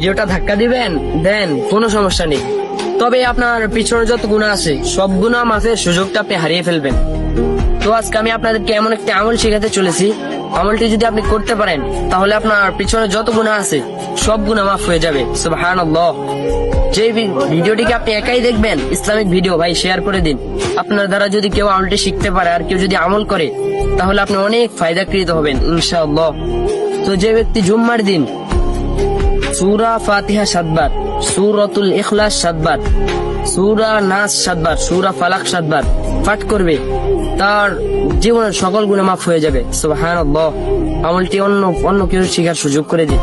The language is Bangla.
ভিডিওটা ধাক্কা দিবেন, দেন কোনো সমস্যা নেই। তবে আপনার পিছনে যত গুনাহ আছে সব গুনাহ মাফের সুযোগটা আপনি হারিয়ে ফেলবেন। তো আজকে আমি আপনাদেরকে এমন একটা আমল শেখাতে চলেছি, আমলটি যদি আপনি করতে পারেন তাহলে আপনার পিছনে যত গুনাহ আছে সব গুনাহ মাফ হয়ে যাবে। সুবহানাল্লাহ। যে ভিডিওটিকে আপনি একাই দেখবেন, ইসলামিক ভিডিও, ভাই শেয়ার করে দিন। আপনার দ্বারা যদি কেউ আমলটি শিখতে পারে আর কেউ যদি আমল করে তাহলে আপনি অনেক ফায়দাকৃত হবেন ইনশাআল্লাহ। তো যে ব্যক্তি জুম্মার দিন সূরা ফাতিহা 7 বার, সূরাতুল ইখলাস 7 বার, সূরা নাস 7 বার, সূরা ফালাক 7 বার পাঠ করবে, তার জীবনের সকল গুনাহ মাফ হয়ে যাবে। সুবহানাল্লাহ। আমলটি অন্য কেউ শেখার সুযোগ করে দিন।